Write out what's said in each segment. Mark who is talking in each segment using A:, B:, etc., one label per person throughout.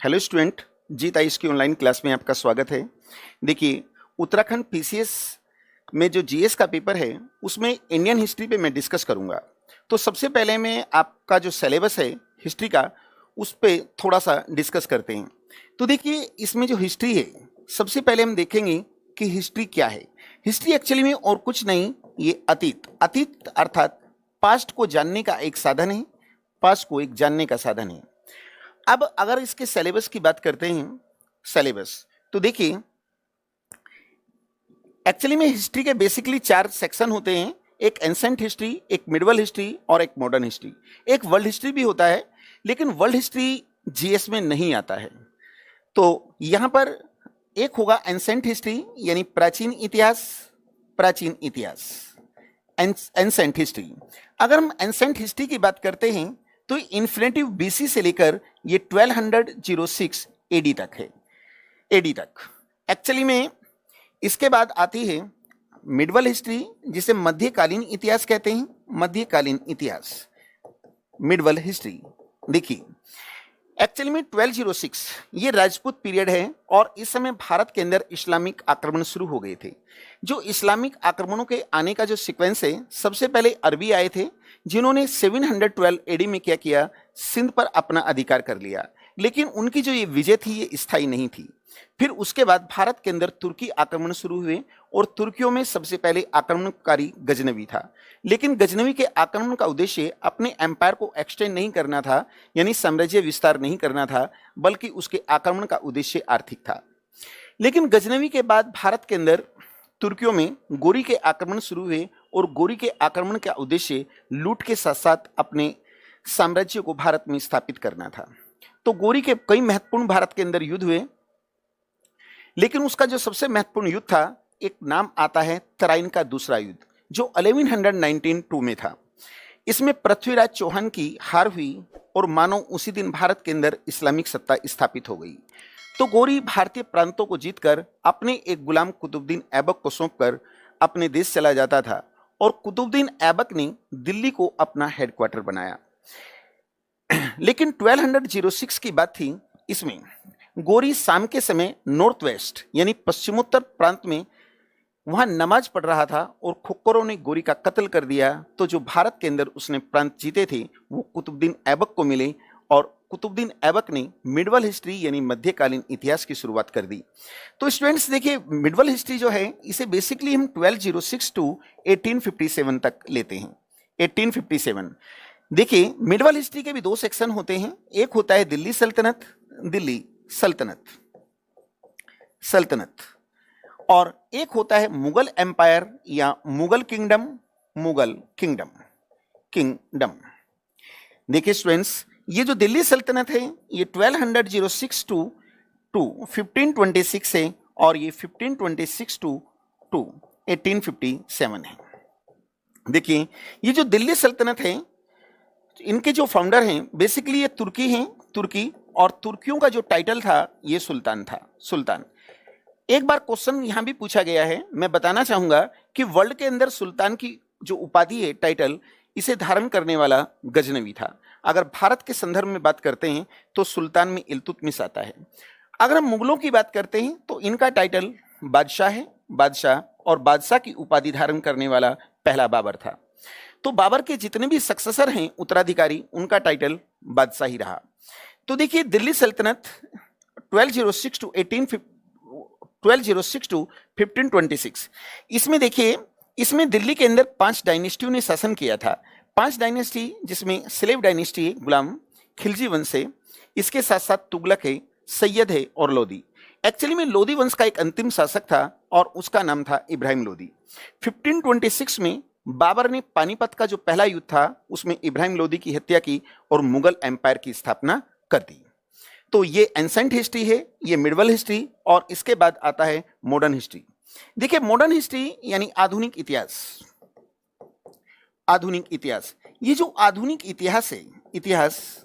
A: Hello student, जी 23 की online class में आपका स्वागत है। देखिए, उत्तराखंड पीसीएस में जो जीएस का पेपर है उसमें इंडियन हिस्ट्री पे मैं डिस्कस करूंगा। तो सबसे पहले मैं आपका जो सिलेबस है हिस्ट्री का उस पे थोड़ा सा डिस्कस करते हैं। तो देखिए, इसमें जो हिस्ट्री है सबसे पहले हम देखेंगे कि हिस्ट्री क्या है। हिस्ट्री एक्चुअली में और कुछ नहीं, ये अतीत अर्थात पास्ट को जानने का एक साधन है। पास्ट को एक जानने का साधन है। अब अगर इसके सिलेबस की बात करते हैं, सिलेबस तो देखिए, एक्चुअली में हिस्ट्री के बेसिकली 4 सेक्शन होते हैं। एक एंसेंट हिस्ट्री, एक मिडवल हिस्ट्री और एक मॉडर्न हिस्ट्री। एक वर्ल्ड हिस्ट्री भी होता है, लेकिन वर्ल्ड हिस्ट्री जीएस में नहीं आता है। तो यहां पर एक होगा एंसेंट हिस्ट्री यानी प्राचीन इतिहास। प्राचीन इतिहास एंसेंट हिस्ट्री। अगर हम एंसेंट हिस्ट्री की बात करते हैं तो इन्फिनेटिव बीसी से लेकर ये 1206 एडी तक है। एडी तक एक्चुअली में इसके बाद आती है मिडवल हिस्ट्री, जिसे मध्यकालीन इतिहास कहते हैं। मध्यकालीन इतिहास, मिडवल हिस्ट्री। देखिए, एक्चुअली में 1206 ये राजपूत पीरियड है और इस समय भारत के अंदर इस्लामिक आक्रमण शुरू हो गए थे। जो इस्लामिक आक्रमणों के आने का जो सीक्वेंस है, सबसे पहले अरबी आए थे जिन्होंने 712 एडी में क्या किया, सिंध पर अपना अधिकार कर लिया। लेकिन उनकी जो ये विजय थी ये स्थायी नहीं थी। फिर उसके बाद भारत के अंदर तुर्की आक्रमण शुरू हुए और तुर्कियों में सबसे पहले आक्रमणकारी गजनवी था। लेकिन गजनवी के आक्रमण का उद्देश्य अपने एम्पायर को एक्सटेंड नहीं करना था, यानी साम्राज्य विस्तार नहीं करना था, बल्कि उसके आक्रमण का उद्देश्य आर्थिक था। लेकिन गजनवी के बाद भारत के अंदर तुर्कियों में गोरी के आक्रमण शुरू हुए और गोरी के आक्रमण का उद्देश्य लूट के साथ साथ अपने साम्राज्य को भारत में स्थापित करना था। तो गोरी के कई महत्वपूर्ण भारत के अंदर युद्ध हुए, लेकिन उसका जो सबसे महत्वपूर्ण युद्ध था, एक नाम आता है तराइन का दूसरा युद्ध, जो 1119 में था। इसमें पृथ्वीराज चौहान की हार हुई और मानो उसी दिन भारत के अंदर इस्लामिक सत्ता स्थापित हो गई। तो गोरी भारतीय प्रांतों को जीतकर अपने एक गुलाम कुतुबुद्दीन ऐबक को सौंपकर अपने देश चला जाता था और कुतुबुद्दीन ऐबक ने दिल्ली को अपना हेडक्वार्टर बनाया। लेकिन 1206 की बात थी। इसमें गोरी शाम के समय नॉर्थ वेस्ट यानी पश्चिमोत्तर प्रांत में वहां नमाज पढ़ रहा था और खुक्करों ने गोरी का कत्ल कर दिया। तो जो भारत के अंदर उसने प्रांत जीते थे वो कुतुबुद्दीन ऐबक को मिले और कुतुबुद्दीन ऐबक ने मिडवल हिस्ट्री यानी मध्यकालीन इतिहास की शुरुआत कर दी। तो स्टूडेंट्स देखिए, मिडवल हिस्ट्री जो है इसे बेसिकली हम 1206 टू 1857 तक लेते हैं। 1857 देखिए, मिडवल हिस्ट्री के भी 2 सेक्शन होते हैं। एक होता है दिल्ली सल्तनत, दिल्ली सल्तनत सल्तनत, और एक होता है मुगल एम्पायर या Mughal kingdom, Mughal kingdom kingdom. देखिए स्टूडेंट्स, ये जो दिल्ली सल्तनत है ये 1206 टू 1526 है और ये 1526 टू 1857 है। देखिए, ये जो दिल्ली सल्तनत है, इनके जो फाउंडर हैं बेसिकली ये तुर्की हैं, तुर्की, और तुर्कियों का जो टाइटल था ये सुल्तान था, सुल्तान। एक बार क्वेश्चन यहां भी पूछा गया है, मैं बताना चाहूंगा कि वर्ल्ड के अंदर सुल्तान की जो उपाधि है, टाइटल, इसे धारण करने वाला गजनवी था। अगर भारत के संदर्भ में बात करते हैं तो सुल्तान में इल्तुतमिश आता है। अगर हम मुगलों की बात करते हैं तो इनका टाइटल बादशाह है, बादशाह, और बादशाह की उपाधि धारण करने वाला पहला बाबर था। तो बाबर के जितने भी सक्सेसर हैं, उत्तराधिकारी, उनका टाइटल बादशाह ही रहा। तो देखिए, दिल्ली सल्तनत 1206 टू 1526, इसमें देखिए, इसमें दिल्ली के अंदर 5 डायनेस्टियों ने शासन किया था। 5 डायनेस्टी, जिसमें स्लेव डायनेस्टी है, गुलाम खिलजी वंश है, इसके साथ साथ तुगलक है, सैयद है और लोदी। एक्चुअली में लोदी वंश का एक अंतिम शासक था और उसका नाम था इब्राहिम लोदी। 1526 में बाबर ने पानीपत का जो पहला युद्ध था उसमें इब्राहिम लोदी की हत्या की और मुगल एम्पायर की स्थापना कर दी। तो ये एंसेंट हिस्ट्री है, ये मिडवल हिस्ट्री, और इसके बाद आता है मॉडर्न हिस्ट्री। देखिए, मॉडर्न हिस्ट्री यानी आधुनिक इतिहास। आधुनिक इतिहास, ये जो आधुनिक इतिहास है, इतिहास,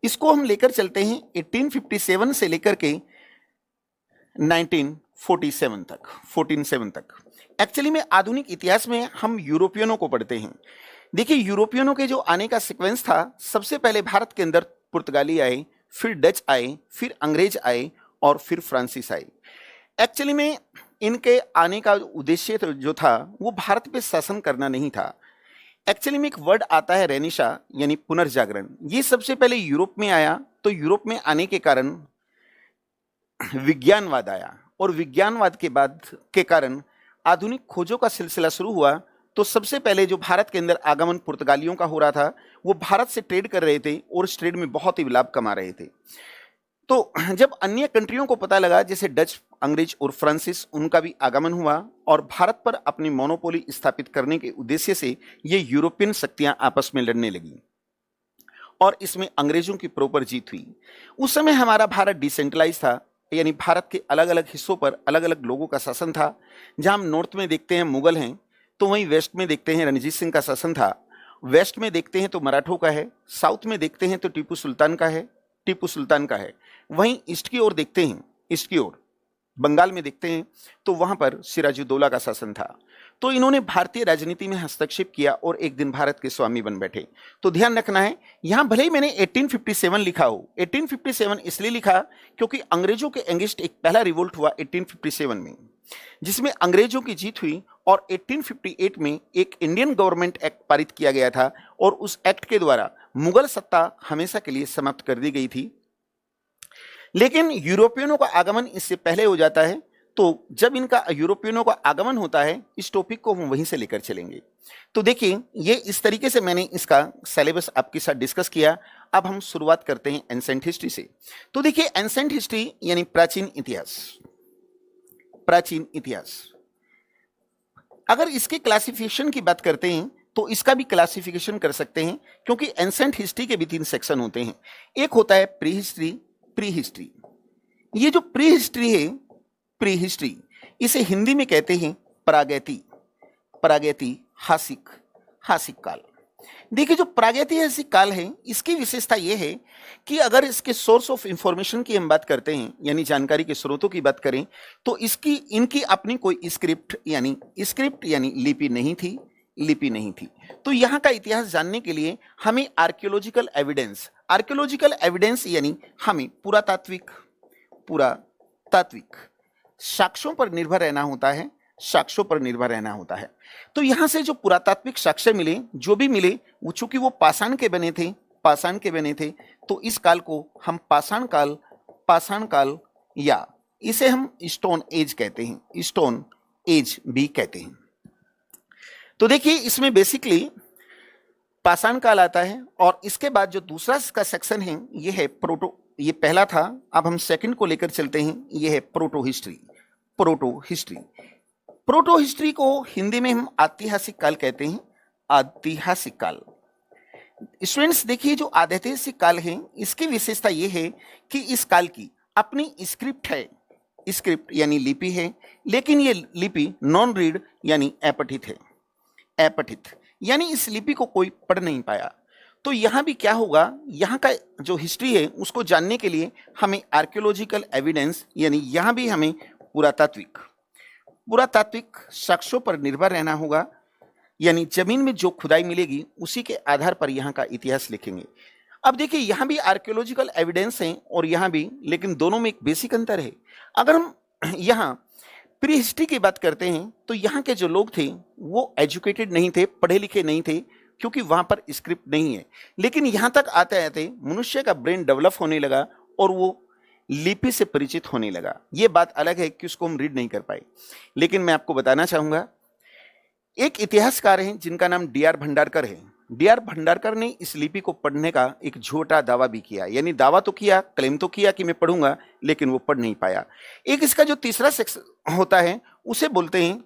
A: इसको हम लेकर चलते हैं 1857 से लेकर के 1947 तक, 147 तक। एक्चुअली में आधुनिक इतिहास में हम यूरोपियनों को पढ़ते हैं। देखिए, यूरोपियनों के जो आने का सीक्वेंस था, सबसे पहले भारत के अंदर पुर्तगाली आए, फिर डच आए, फिर अंग्रेज आए और फिर फ्रांसीस आए। एक्चुअली में इनके आने का उद्देश्य जो था वो भारत पे शासन करना नहीं था। एक्चुअली में एक वर्ड आता है रेनिशा, यानी पुनर्जागरण। ये सबसे पहले यूरोप में आया, तो यूरोप में आने के कारण विज्ञानवाद आया और विज्ञानवाद के कारण आधुनिक खोजों का सिलसिला शुरू हुआ। तो सबसे पहले जो भारत के अंदर आगमन पुर्तगालियों का हो रहा था, वो भारत से ट्रेड कर रहे थे और इस ट्रेड में बहुत ही लाभ कमा रहे थे। तो जब अन्य कंट्रियों को पता लगा, जैसे डच, अंग्रेज और फ्रांसीस, उनका भी आगमन हुआ और भारत पर अपनी मोनोपोली स्थापित करने के उद्देश्य से ये यूरोपियन शक्तियां आपस में लड़ने लगी और इसमें अंग्रेजों की प्रॉपर जीत हुई। उस समय हमारा भारत डिसेंट्रलाइज था, यानी भारत के अलग अलग हिस्सों पर अलग अलग लोगों का शासन था। जहां हम नॉर्थ में देखते हैं मुगल हैं, तो वहीं वेस्ट में देखते हैं रणजीत सिंह का शासन था। वेस्ट में देखते हैं तो मराठों का है, साउथ में देखते हैं तो टीपू सुल्तान का है। वहीं ईस्ट की ओर देखते हैं, ईस्ट की ओर बंगाल में देखते हैं तो वहां पर सिराजुद्दौला का शासन था। तो इन्होंने भारतीय राजनीति में हस्तक्षेप किया और एक दिन भारत के स्वामी बन बैठे। तो ध्यान रखना है, यहां भले ही मैंने 1857 लिखा हो, 1857 इसलिए लिखा क्योंकि अंग्रेजों के अगेंस्ट एक पहला रिवोल्ट हुआ 1857 में, जिसमें अंग्रेजों की जीत हुई और 1858 में एक इंडियन गवर्नमेंट एक्ट पारित किया गया था और उस एक्ट के द्वारा मुगल सत्ता हमेशा के लिए समाप्त कर दी गई थी। लेकिन यूरोपियनों का आगमन इससे पहले हो जाता है। तो जब इनका यूरोपियनों का आगमन होता है, इस टॉपिक को हम वहीं से लेकर चलेंगे। तो देखिए, ये इस तरीके से मैंने इसका सिलेबस आपके साथ डिस्कस किया। अब हम शुरुआत करते हैं एंसेंट हिस्ट्री से। तो देखिए, एंसेंट हिस्ट्री यानी प्राचीन इतिहास। अगर इसके क्लासिफिकेशन की बात करते हैं तो इसका भी क्लासिफिकेशन कर सकते हैं, क्योंकि एंसेंट हिस्ट्री के भी 3 सेक्शन होते हैं। एक होता है प्री हिस्ट्री। ये जो प्री हिस्ट्री इसे हिंदी में कहते हैं प्रागैतिहासिक काल। देखिए, जो प्रागैतिहासिक काल है, इसकी विशेषता यह है कि अगर इसके सोर्स ऑफ इंफॉर्मेशन की हम बात करते हैं, यानी जानकारी के स्रोतों की बात करें, तो इनकी अपनी कोई स्क्रिप्ट यानी लिपि नहीं थी। तो यहाँ का इतिहास जानने के लिए हमें आर्कियोलॉजिकल एविडेंस यानी हमें पुरातात्विक साक्ष्यों पर निर्भर रहना होता है। तो यहां से जो पुरातात्विक साक्ष्य मिले, जो भी मिले, वो चूंकि वो पाषाण के बने थे, तो इस काल को हम पाषाण काल या इसे हम स्टोन एज भी कहते हैं। तो देखिए, इसमें बेसिकली पाषाण काल आता है और इसके बाद जो दूसरा इसका सेक्शन है, ये है ये पहला था, अब हम सेकंड को लेकर चलते हैं। ये है प्रोटो हिस्ट्री को हिंदी में हम ऐतिहासिक काल कहते हैं। ऐतिहासिक काल, स्टूडेंट्स देखिए, जो ऐतिहासिक काल है, इसकी विशेषता ये है कि इस काल की अपनी स्क्रिप्ट यानी लिपि है, लेकिन ये लिपि नॉन रीड यानी अपठित, यानी इस लिपि को कोई पढ़ नहीं पाया। तो यहाँ भी क्या होगा, यहाँ का जो हिस्ट्री है उसको जानने के लिए हमें आर्कियोलॉजिकल एविडेंस यानी यहाँ भी हमें पुरातात्विक साक्ष्यों पर निर्भर रहना होगा, यानी जमीन में जो खुदाई मिलेगी उसी के आधार पर यहाँ का इतिहास लिखेंगे। अब देखिए, यहाँ भी आर्कियोलॉजिकल एविडेंस हैं और यहाँ भी, लेकिन दोनों में एक बेसिक अंतर है। अगर हम यहाँ प्री हिस्ट्री की बात करते हैं तो यहाँ के जो लोग थे वो एजुकेटेड नहीं थे, पढ़े लिखे नहीं थे, क्योंकि वहां पर स्क्रिप्ट नहीं है। लेकिन यहां तक आते आते मनुष्य का ब्रेन डेवलप होने लगा और वो लिपि से परिचित होने लगा। ये बात अलग है कि उसको हम रीड नहीं कर पाए। लेकिन मैं आपको बताना चाहूंगा, एक इतिहासकार हैं जिनका नाम D.R. भंडारकर है। D.R. भंडारकर ने इस लिपि को पढ़ने का एक झूठा दावा भी किया, यानी दावा तो किया, क्लेम तो किया कि मैं पढ़ूंगा, लेकिन वो पढ़ नहीं पाया। एक इसका जो तीसरा सेक्शन होता है उसे बोलते हैं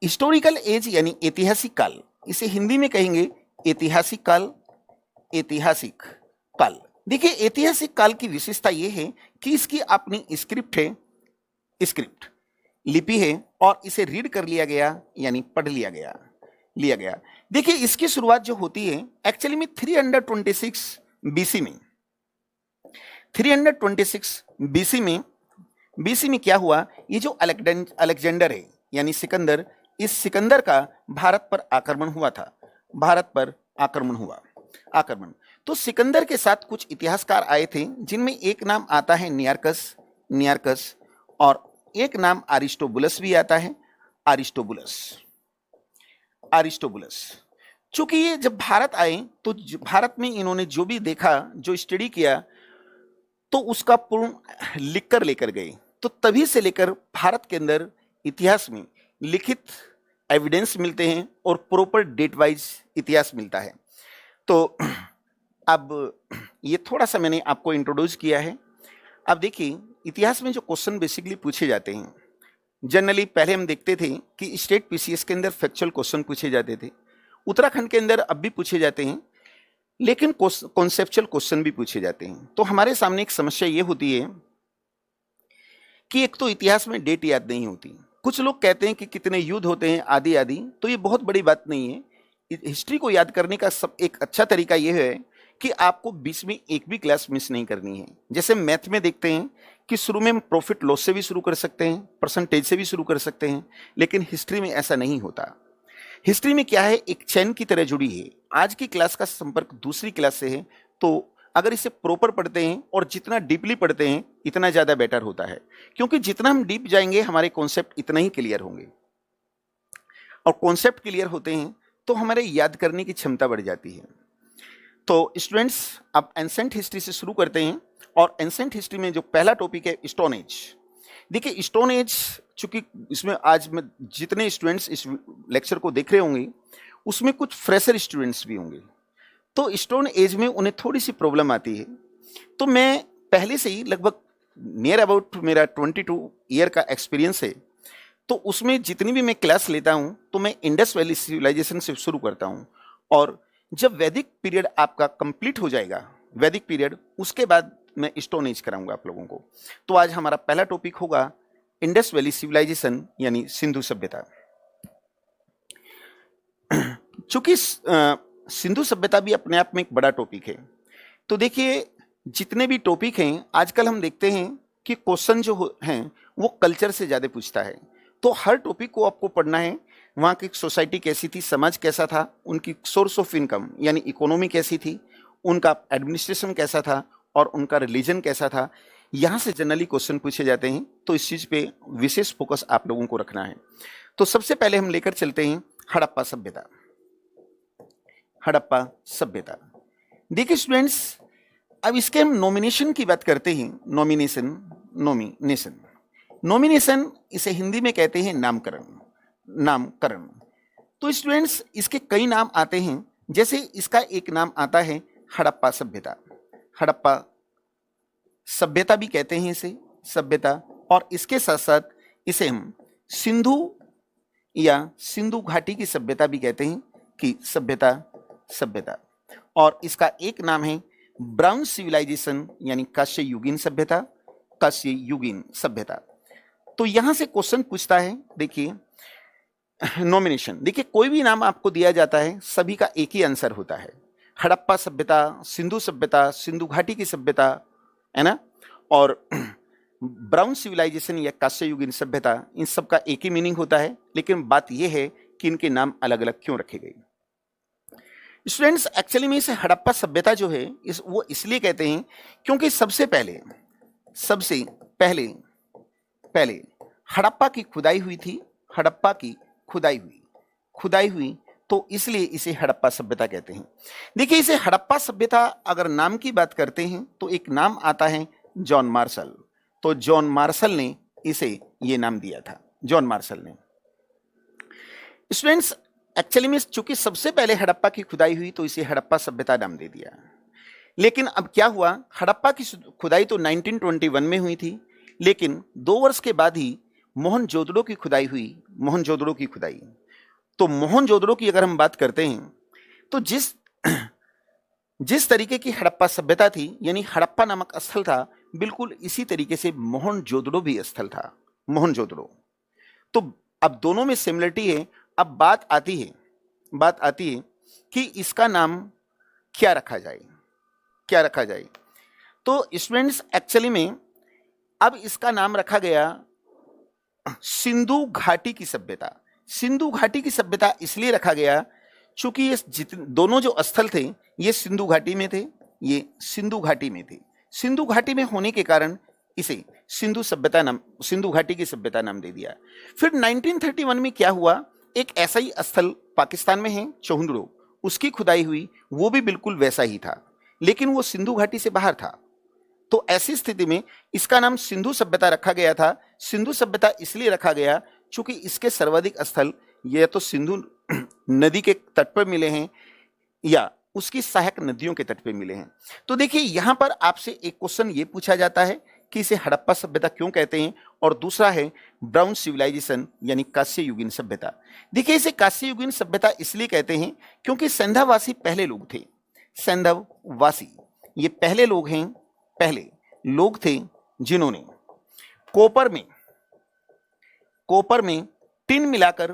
A: हिस्टोरिकल एज यानी ऐतिहासिक काल। इसे हिंदी में कहेंगे ऐतिहासिक काल। देखिए, ऐतिहासिक काल की विशेषता यह है कि इसकी अपनी स्क्रिप्ट लिपि है और इसे रीड कर लिया गया यानी पढ़ लिया गया। देखिए, इसकी शुरुआत जो होती है एक्चुअली में 326 बीसी में क्या हुआ, ये जो अलेक्जेंडर है यानी सिकंदर, इस सिकंदर का भारत पर आक्रमण हुआ था, भारत पर आक्रमण हुआ, आक्रमण। तो सिकंदर के साथ कुछ इतिहासकार आए थे जिनमें एक नाम आता है नियार्कस, नियार्कस, और एक नाम अरिस्टोबुलस भी आता है, अरिस्टोबुलस, अरिस्टोबुलस। चूंकि ये जब भारत आए तो भारत में इन्होंने जो भी देखा, जो स्टडी किया, तो उसका पूर्ण लिख कर लेकर गए। तो तभी से लेकर भारत के अंदर इतिहास में लिखित एविडेंस मिलते हैं और प्रॉपर डेट वाइज इतिहास मिलता है। तो अब ये थोड़ा सा मैंने आपको इंट्रोड्यूस किया है। अब देखिए इतिहास में जो क्वेश्चन बेसिकली पूछे जाते हैं, जनरली पहले हम देखते थे कि स्टेट पीसीएस के अंदर फैक्चुअल क्वेश्चन पूछे जाते थे, उत्तराखंड के अंदर अब भी पूछे जाते हैं, लेकिन कॉन्सेप्चुअल क्वेश्चन भी पूछे जाते हैं। तो हमारे सामने एक समस्या ये होती है कि एक तो इतिहास में डेट याद नहीं होती। कुछ लोग कहते हैं कि कितने युद्ध होते हैं आदि आदि, तो ये बहुत बड़ी बात नहीं है। हिस्ट्री को याद करने का सब एक अच्छा तरीका यह है कि आपको बीच में एक भी क्लास मिस नहीं करनी है। जैसे मैथ में देखते हैं कि शुरू में प्रॉफिट लॉस से भी शुरू कर सकते हैं, परसेंटेज से भी शुरू कर सकते हैं, लेकिन हिस्ट्री में ऐसा नहीं होता। हिस्ट्री में क्या है, एक चैन की तरह जुड़ी है। आज की क्लास का संपर्क दूसरी क्लास से है, तो अगर इसे प्रॉपर पढ़ते हैं और जितना डीपली पढ़ते हैं इतना ज़्यादा बेटर होता है, क्योंकि जितना हम डीप जाएंगे हमारे कॉन्सेप्ट इतना ही क्लियर होंगे, और कॉन्सेप्ट क्लियर होते हैं तो हमारे याद करने की क्षमता बढ़ जाती है। तो स्टूडेंट्स अब एंसेंट हिस्ट्री से शुरू करते हैं, और एंसेंट हिस्ट्री में जो पहला टॉपिक है स्टोन एज। देखिए स्टोन एज, चूंकि इसमें आज में जितने स्टूडेंट्स इस लेक्चर को देख रहे होंगे उसमें कुछ फ्रेशर स्टूडेंट्स भी होंगे, तो स्टोन एज में उन्हें थोड़ी सी प्रॉब्लम आती है। तो मैं पहले से ही लगभग नियर अबाउट मेरा 22 ईयर का एक्सपीरियंस है, तो उसमें जितनी भी मैं क्लास लेता हूं तो मैं इंडस वैली सिविलाइजेशन से शुरू करता हूं, और जब वैदिक पीरियड आपका कंप्लीट हो जाएगा, वैदिक पीरियड, उसके बाद मैं स्टोन एज कराऊंगा आप लोगों को। तो आज हमारा पहला टॉपिक होगा इंडस वैली सिविलाइजेशन यानी सिंधु सभ्यता। चूंकि सिंधु सभ्यता भी अपने आप में एक बड़ा टॉपिक है, तो देखिए जितने भी टॉपिक हैं आजकल हम देखते हैं कि क्वेश्चन जो हैं वो कल्चर से ज़्यादा पूछता है। तो हर टॉपिक को आपको पढ़ना है, वहाँ की सोसाइटी कैसी थी, समाज कैसा था, उनकी सोर्स ऑफ इनकम यानी इकोनॉमी कैसी थी, उनका एडमिनिस्ट्रेशन कैसा था, और उनका रिलीजन कैसा था। यहाँ से जनरली क्वेश्चन पूछे जाते हैं, तो इस चीज़ पे विशेष फोकस आप लोगों को रखना है। तो सबसे पहले हम लेकर चलते हैं हड़प्पा सभ्यता। हड़प्पा सभ्यता, देखिए स्टूडेंट्स अब इसके हम नॉमिनेशन की बात करते हैं। नॉमिनेशन, नॉमिनेशन, नॉमिनेशन इसे हिंदी में कहते हैं नामकरण, नामकरण। तो स्टूडेंट्स इसके कई नाम आते हैं, जैसे इसका एक नाम आता है हड़प्पा सभ्यता। हड़प्पा सभ्यता भी कहते हैं इसे, सभ्यता, और इसके साथ साथ इसे हम सिंधु या सिंधु घाटी की सभ्यता भी कहते हैं कि सभ्यता, सभ्यता। और इसका एक नाम है ब्राउन सिविलाइजेशन यानी कांस्य युगीन सभ्यता, कांस्य युगीन सभ्यता। तो यहां से क्वेश्चन पूछता है, देखिए नॉमिनेशन, देखिए कोई भी नाम आपको दिया जाता है सभी का एक ही आंसर होता है, हड़प्पा सभ्यता, सिंधु सभ्यता, सिंधु घाटी की सभ्यता, है ना, और ब्राउन सिविलाइजेशन या कांस्य युगीन सभ्यता, इन सब का एक ही मीनिंग होता है। लेकिन बात यह है कि इनके नाम अलग अलग क्यों रखे गए। स्टूडेंट्स एक्चुअली में इसे हड़प्पा सभ्यता जो है वो इसलिए कहते हैं क्योंकि सबसे पहले पहले हड़प्पा की खुदाई हुई थी, हड़प्पा की खुदाई हुई, तो इसलिए इसे हड़प्पा सभ्यता कहते हैं। देखिए इसे हड़प्पा सभ्यता अगर नाम की बात करते हैं तो एक नाम आता है जॉन मार्शल। तो जॉन मार्शल ने इसे ये नाम दिया था, जॉन मार्शल ने। स्टूडेंट्स एक्चुअली में चूंकि सबसे पहले हड़प्पा की खुदाई हुई तो इसे हड़प्पा सभ्यता नाम दे दिया। लेकिन अब क्या हुआ, हड़प्पा की खुदाई तो 1921 में हुई थी, लेकिन 2 वर्ष के बाद ही मोहनजोदड़ो की खुदाई हुई, मोहनजोदड़ो की खुदाई। तो मोहनजोदड़ो की अगर हम बात करते हैं तो जिस तरीके की हड़प्पा सभ्यता थी यानी हड़प्पा नामक स्थल था, बिल्कुल इसी तरीके से मोहनजोदड़ो भी स्थल था, मोहनजोदड़ो। तो अब दोनों में सिमिलरिटी है। अब बात आती है कि इसका नाम क्या रखा जाए, तो स्टूडेंट्स एक्चुअली में अब इसका नाम रखा गया सिंधु घाटी की सभ्यता। सिंधु घाटी की सभ्यता इसलिए रखा गया चूंकि ये दोनों जो स्थल थे ये सिंधु घाटी में थे, ये सिंधु घाटी में थे। सिंधु घाटी में होने के कारण इसे सिंधु घाटी की सभ्यता नाम दे दिया। फिर 1931 में क्या हुआ, एक ऐसा ही स्थल पाकिस्तान में है चौहंदड़ो, उसकी खुदाई हुई, वो भी बिल्कुल वैसा ही था, लेकिन वो सिंधु घाटी से बाहर था। तो ऐसी स्थिति में इसका नाम सिंधु सभ्यता रखा गया था। सिंधु सभ्यता इसलिए रखा गया क्योंकि इसके सर्वाधिक स्थल या तो सिंधु नदी के तट पर मिले हैं या उसकी सहायक नदियों के तट पर मिले हैं। तो देखिए यहां पर आपसे एक क्वेश्चन ये पूछा जाता है कि इसे हड़प्पा सभ्यता क्यों कहते हैं, और दूसरा है ब्राउन सिविलाइजेशन यानी कांस्य युगीन सभ्यता। देखिए इसे कांस्य युगीन सभ्यता इसलिए कहते हैं क्योंकि सिंधवासी पहले लोग थे। सिंधवासी ये पहले लोग थे जिन्होंने कोपर में टिन मिलाकर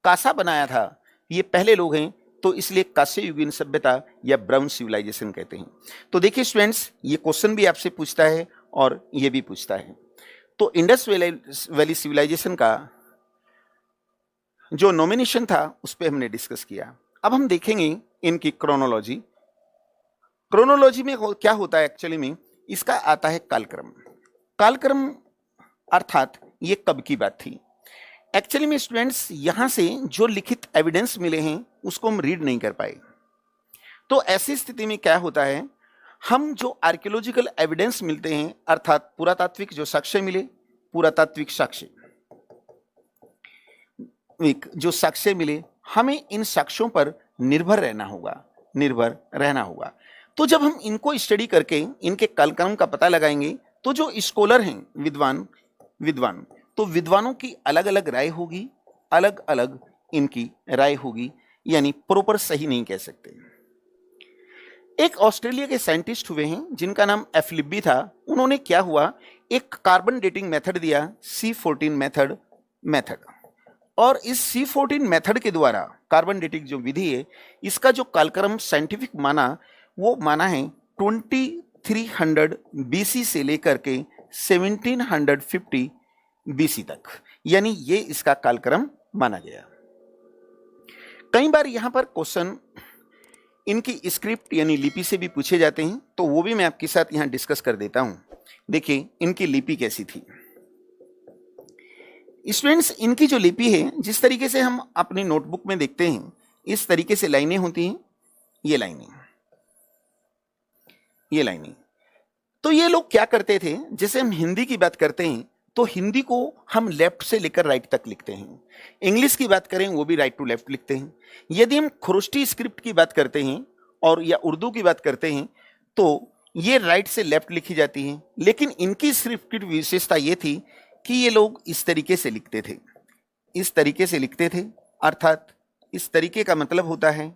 A: कांसा बनाया था, ये पहले लोग हैं, तो इसलिए कांस्य युगीन सभ्यता या ब्राउन सिविलाइजेशन कहते हैं। तो देखिए स्टूडेंट्स, ये क्वेश्चन भी आपसे पूछता है और ये भी पूछता है। तो इंडस वैली सिविलाइजेशन का जो नॉमिनेशन था उस पर हमने डिस्कस किया। अब हम देखेंगे इनकी क्रोनोलॉजी में क्या होता है। एक्चुअली में इसका आता है कालक्रम अर्थात ये कब की बात थी। एक्चुअली में स्टूडेंट्स यहां से जो लिखित एविडेंस मिले हैं उसको हम रीड नहीं कर पाए। तो ऐसी स्थिति में क्या होता है, हम जो आर्कियोलॉजिकल एविडेंस मिलते हैं अर्थात पुरातात्विक जो साक्ष्य मिले, पुरातात्विक साक्ष्य जो साक्ष्य मिले, हमें इन साक्ष्यों पर निर्भर रहना होगा। तो जब हम इनको स्टडी करके इनके कालक्रम का पता लगाएंगे तो जो स्कॉलर हैं विद्वान तो विद्वानों की अलग अलग राय होगी, अलग अलग इनकी राय होगी, यानी प्रॉपर सही नहीं कह सकते। एक ऑस्ट्रेलिया के साइंटिस्ट हुए हैं जिनका नाम एफलिब्बी था। उन्होंने क्या हुआ, एक कार्बन डेटिंग मेथड दिया, C14 मेथड, और इस C14 मेथड के द्वारा कार्बन डेटिंग जो विधि है इसका जो कालक्रम साइंटिफिक वो माना है 2300 BC से लेकर के 1750 BC तक, यानी ये इसका कालक्रम माना गया। कई बार यहां पर क्वेश्चन इनकी स्क्रिप्ट यानी लिपि से भी पूछे जाते हैं, तो वो भी मैं आपके साथ यहां डिस्कस कर देता हूं। देखिए इनकी लिपि कैसी थी स्टूडेंट्स। इनकी जो लिपि है, जिस तरीके से हम अपनी नोटबुक में देखते हैं, इस तरीके से लाइनें होती हैं, ये लाइनें। तो ये लोग क्या करते थे, जैसे हम हिंदी की बात करते हैं तो हिंदी को हम लेफ्ट से लेकर राइट तक लिखते हैं, इंग्लिश की बात करें वो भी राइट टू लेफ्ट लिखते हैं। यदि हम खरोष्टी स्क्रिप्ट की बात करते हैं और या उर्दू की बात करते हैं तो ये राइट से लेफ्ट लिखी जाती है। लेकिन इनकी स्क्रिप्ट की विशेषता ये थी कि ये लोग इस तरीके से लिखते थे, अर्थात इस तरीके का मतलब होता है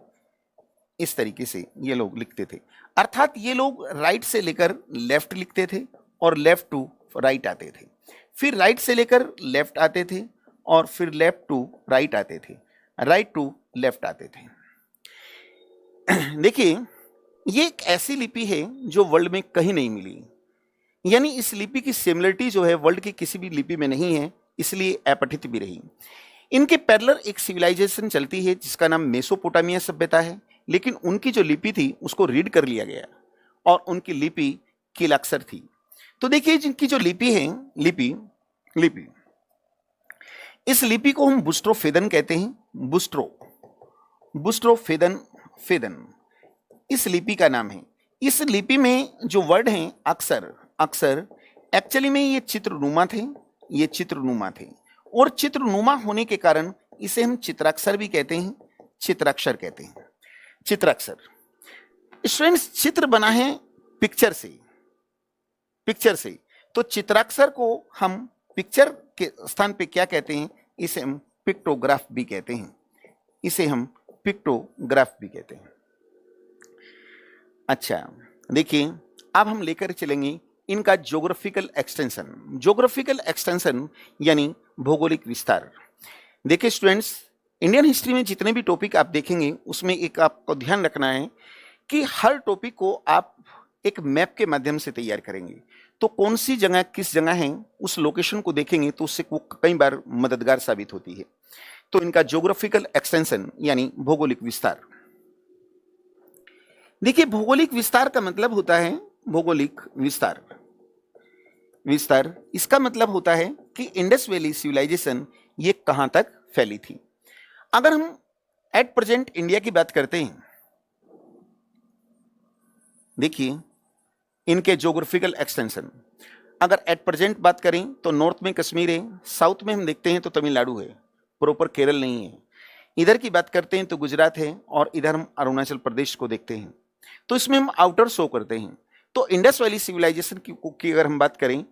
A: इस तरीके से ये लोग लिखते थे, अर्थात ये लोग राइट से लेकर लेफ्ट लिखते थे और लेफ्ट टू राइट आते थे, फिर राइट से लेकर लेफ्ट आते थे और फिर लेफ्ट टू राइट आते थे, राइट टू लेफ्ट आते थे। देखिए ये एक ऐसी लिपि है जो वर्ल्ड में कहीं नहीं मिली, यानी इस लिपि की सिमिलरिटी जो है वर्ल्ड की किसी भी लिपि में नहीं है, इसलिए अपठित भी रही। इनके पैरेलल एक सिविलाइजेशन चलती है जिसका नाम मेसोपोटामिया सभ्यता है, लेकिन उनकी जो लिपि थी उसको रीड कर लिया गया और उनकी लिपि कीलाक्षर थी। तो देखिए जिनकी जो लिपि है, लिपि इस लिपि को हम बुस्ट्रोफेदन कहते हैं, बुस्ट्रोफेदन इस लिपि का नाम है। इस लिपि में जो वर्ड हैं अक्षर एक्चुअली में ये चित्रनुमा थे और चित्रनुमा होने के कारण इसे हम चित्राक्षर भी कहते हैं, चित्राक्षर स्टूडेंट्स। चित्र बना है पिक्चर से, तो चित्राक्षर को हम पिक्चर के स्थान पे क्या कहते हैं, इसे हम पिक्टोग्राफ भी कहते हैं। अच्छा देखिए अब हम लेकर चलेंगे इनका ज्योग्राफिकल एक्सटेंशन यानी भौगोलिक विस्तार। देखिए स्टूडेंट्स, इंडियन हिस्ट्री में जितने भी टॉपिक आप देखेंगे उसमें एक आपको ध्यान रखना है कि हर टॉपिक को आप एक मैप के माध्यम से तैयार करेंगे। तो कौन सी जगह किस जगह है उस लोकेशन को देखेंगे तो उससे कई बार मददगार साबित होती है। तो इनका ज्योग्राफिकल एक्सटेंशन यानी भौगोलिक विस्तार। देखिए, भौगोलिक विस्तार का मतलब होता है भौगोलिक विस्तार। विस्तार इसका मतलब होता है कि इंडस वैली सिविलाइजेशन ये कहां तक फैली थी। अगर हम एट प्रेजेंट इंडिया की बात करते हैं, देखिए इनके ज्योग्राफिकल एक्सटेंशन, अगर एट प्रेजेंट बात करें तो नॉर्थ में कश्मीर है, साउथ में हम देखते हैं तो तमिलनाडु है, प्रॉपर केरल नहीं है। इधर की बात करते हैं तो गुजरात है, और इधर हम अरुणाचल प्रदेश को देखते हैं, तो इसमें हम आउटर शो करते हैं। तो इंडस वैली सिविलाइजेशन की अगर हम बात करें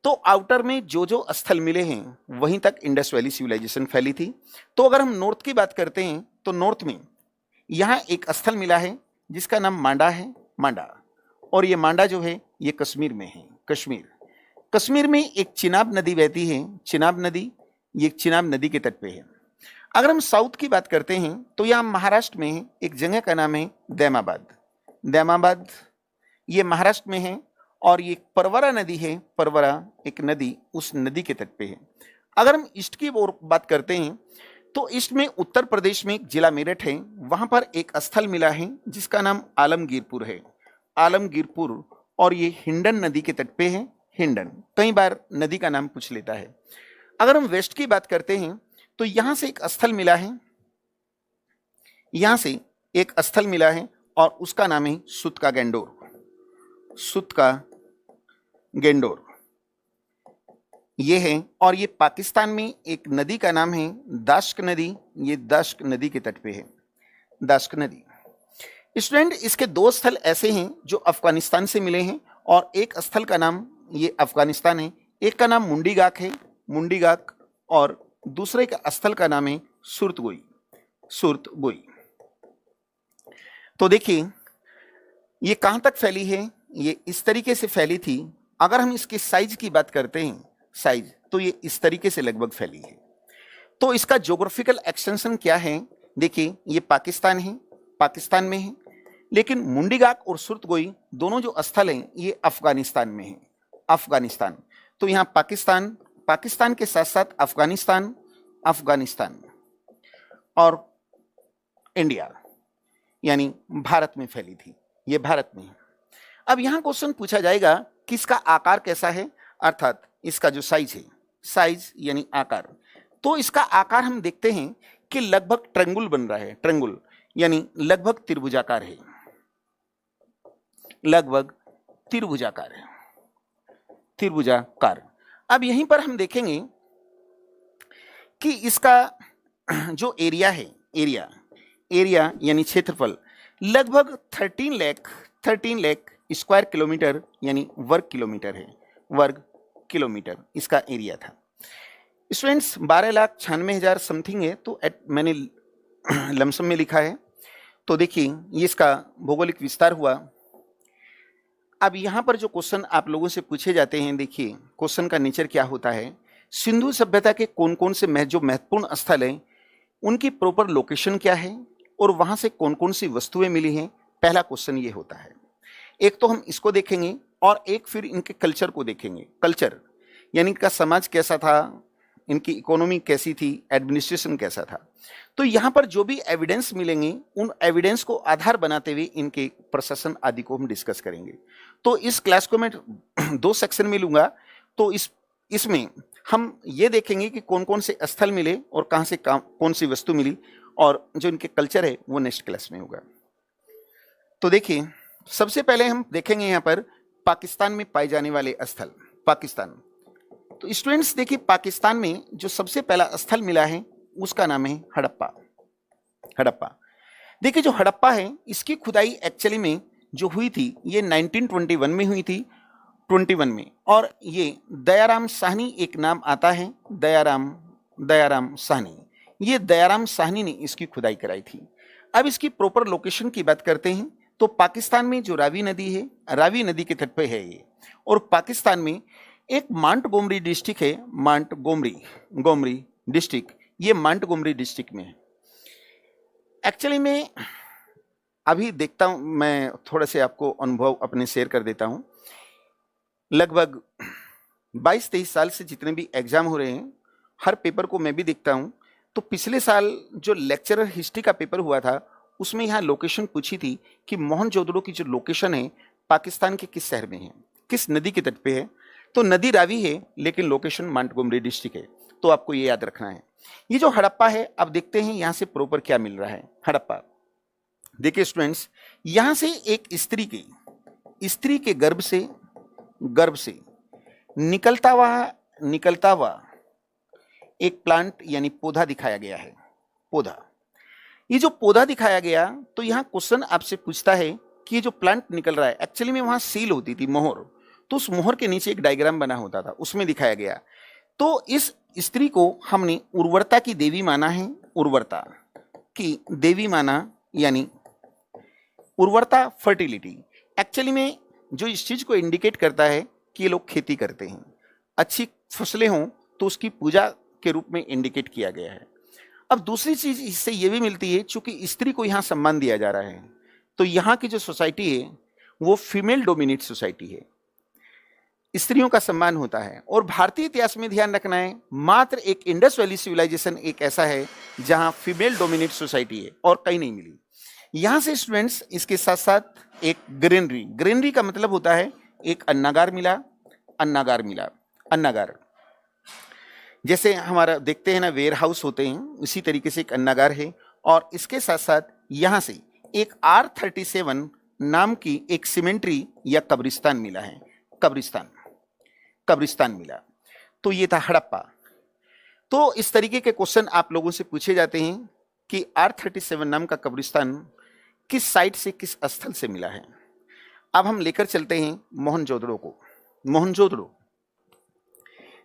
A: तो आउटर में जो जो स्थल मिले हैं वहीं तक इंडस वैली सिविलाइजेशन फैली थी। तो अगर हम नॉर्थ की बात करते हैं तो नॉर्थ में यहाँ एक स्थल मिला है जिसका नाम मांडा है, मांडा, और ये मांडा जो है ये कश्मीर में है। कश्मीर में एक चिनाब नदी बहती है, चिनाब नदी, ये चिनाब नदी के तट पे है। अगर हम साउथ की बात करते हैं तो यहाँ महाराष्ट्र में है, एक जगह का नाम है दैमाबाद। दैमाबाद ये महाराष्ट्र में है, और ये परवरा नदी है, परवरा एक नदी, उस नदी के तट पे है। अगर हम ईस्ट की ओर बात करते हैं तो ईस्ट में उत्तर प्रदेश में एक जिला मेरठ है, वहां पर एक स्थल मिला है जिसका नाम आलमगीरपुर है, आलमगीरपुर, और ये हिंडन नदी के तट पे है। हिंडन कई बार नदी का नाम पूछ लेता है। अगर हम वेस्ट की बात करते हैं तो यहां से एक स्थल मिला है, यहां से एक स्थल मिला है और उसका नाम है सुत का गेंडोर, सुत का गेंडोर ये है, और ये पाकिस्तान में एक नदी का नाम है दाश्क नदी, ये दाश्क नदी के तट पे है, दाश्क नदी। स्टूडेंट, इसके दो स्थल ऐसे हैं जो अफगानिस्तान से मिले हैं, और एक स्थल का नाम ये अफगानिस्तान है, एक का नाम मुंडीगाक है, मुंडीगाक, और दूसरे का स्थल का नाम है सुरतगोई, सुरतगोई। तो देखिए ये कहां तक फैली है, ये इस तरीके से फैली थी। अगर हम इसके साइज की बात करते हैं, साइज, तो ये इस तरीके से लगभग फैली है। तो इसका ज्योग्राफिकल एक्सटेंशन क्या है, देखिए ये पाकिस्तान है, पाकिस्तान में है, लेकिन मुंडीगाक और सुरतगोई दोनों जो स्थल हैं ये अफगानिस्तान में है, अफगानिस्तान। तो यहाँ पाकिस्तान, पाकिस्तान के साथ साथ अफगानिस्तान, अफगानिस्तान, और इंडिया यानी भारत में फैली थी, ये भारत में है। अब यहाँ क्वेश्चन पूछा जाएगा कि इसका आकार कैसा है, अर्थात इसका जो साइज है, साइज यानी आकार, तो इसका आकार हम देखते हैं कि लगभग ट्रेंगुल बन रहा है, ट्रेंगुल यानी लगभग त्रिभुजाकार है, लगभग त्रिभुजाकार है, त्रिभुजाकार। अब यहीं पर हम देखेंगे कि इसका जो एरिया है, एरिया, एरिया यानी क्षेत्रफल लगभग 13 लाख स्क्वायर किलोमीटर यानी वर्ग किलोमीटर है, वर्ग किलोमीटर इसका एरिया था। स्टूडेंट्स 12,96,000 समथिंग है, तो मैंने लमसम में लिखा है। तो देखिए ये इसका भौगोलिक विस्तार हुआ। अब यहाँ पर जो क्वेश्चन आप लोगों से पूछे जाते हैं, देखिए क्वेश्चन का नेचर क्या होता है, सिंधु सभ्यता के कौन कौन से जो महत्वपूर्ण स्थल हैं उनकी प्रॉपर लोकेशन क्या है और वहाँ से कौन कौन सी वस्तुएं मिली हैं, पहला क्वेश्चन ये होता है। एक तो हम इसको देखेंगे और एक फिर इनके कल्चर को देखेंगे। कल्चर यानी इनका समाज कैसा था, इनकी इकोनॉमी कैसी थी, एडमिनिस्ट्रेशन कैसा था। तो यहाँ पर जो भी एविडेंस मिलेंगे उन एविडेंस को आधार बनाते हुए इनके प्रशासन आदि को हम डिस्कस करेंगे। तो इस क्लास को मैं 2 सेक्शन में लूंगा। तो इसमें हम ये देखेंगे कि कौन कौन से स्थल मिले और कहाँ से कौन सी वस्तु मिली, और जो इनके कल्चर है वो नेक्स्ट क्लास में होगा। तो देखिए सबसे पहले हम देखेंगे यहाँ पर पाकिस्तान में पाए जाने वाले स्थल। पाकिस्तान, तो स्टूडेंट्स देखिए पाकिस्तान में जो सबसे पहला स्थल मिला है उसका नाम है हड़प्पा। हड़प्पा, देखिए जो हड़प्पा है इसकी खुदाई एक्चुअली में जो हुई थी ये 1921 में हुई थी, 21 में, और ये दयाराम साहनी एक नाम आता है, दयाराम साहनी। ये दयाराम साहनी ने इसकी खुदाई कराई थी। अब इसकी प्रॉपर लोकेशन की बात करते हैं तो पाकिस्तान में जो रावी नदी है, रावी नदी के तट पे है ये, और पाकिस्तान में एक मांटगोमरी डिस्ट्रिक्ट है, मांटगोमरी डिस्ट्रिक्ट, ये मांटगोमरी डिस्ट्रिक्ट में है। एक्चुअली में अभी देखता हूं, मैं थोड़ा से आपको अनुभव अपने शेयर कर देता हूं। लगभग 22-23 साल से जितने भी एग्जाम हो रहे हैं हर पेपर को मैं भी देखता हूं, तो पिछले साल जो लेक्चरर हिस्ट्री का पेपर हुआ था उसमें यहाँ लोकेशन पूछी थी कि मोहनजोदड़ो की जो लोकेशन है पाकिस्तान के किस शहर में है, किस नदी के तट पे है। तो नदी रावी है लेकिन लोकेशन मोंटगोमरी डिस्ट्रिक्ट है, तो आपको ये याद रखना है। ये जो हड़प्पा है, अब देखते हैं यहाँ से प्रॉपर क्या मिल रहा है। हड़प्पा देखिए स्टूडेंट्स, यहाँ से एक स्त्री के गर्भ से निकलता हुआ एक प्लांट यानी पौधा दिखाया गया है। पौधा, ये जो पौधा दिखाया गया, तो यहाँ क्वेश्चन आपसे पूछता है कि ये जो प्लांट निकल रहा है, एक्चुअली में वहां सील होती थी, मोहर, तो उस मोहर के नीचे एक डायग्राम बना होता था, उसमें दिखाया गया। तो इस स्त्री को हमने उर्वरता की देवी माना है, उर्वरता की देवी माना, यानी उर्वरता फर्टिलिटी। एक्चुअली में जो इस चीज को इंडिकेट करता है कि ये लोग खेती करते हैं, अच्छी फसलें हों तो उसकी पूजा के रूप में इंडिकेट किया गया है। अब दूसरी चीज इससे ये भी मिलती है, चूंकि स्त्री को यहाँ सम्मान दिया जा रहा है, तो यहाँ की जो सोसाइटी है वो फीमेल डोमिनेट सोसाइटी है, स्त्रियों का सम्मान होता है। और भारतीय इतिहास में ध्यान रखना है, मात्र एक इंडस वैली सिविलाइजेशन एक ऐसा है जहां फीमेल डोमिनेट सोसाइटी है और कहीं नहीं मिली। यहां से स्टूडेंट्स इसके साथ साथ एक ग्रेनरी का मतलब होता है एक अन्नागार मिला। जैसे हमारा देखते हैं ना वेयर हाउस होते हैं, इसी तरीके से एक अन्नागार है। और इसके साथ साथ यहां से एक R37 नाम की एक सिमेंट्री या कब्रिस्तान मिला है, कब्रिस्तान मिला। तो ये था हड़प्पा। तो इस तरीके के क्वेश्चन आप लोगों से पूछे जाते हैं कि R37 नाम का कब्रिस्तान किस साइट से, किस स्थल से मिला है। अब हम लेकर चलते हैं मोहनजोदड़ो को। मोहनजोदड़ो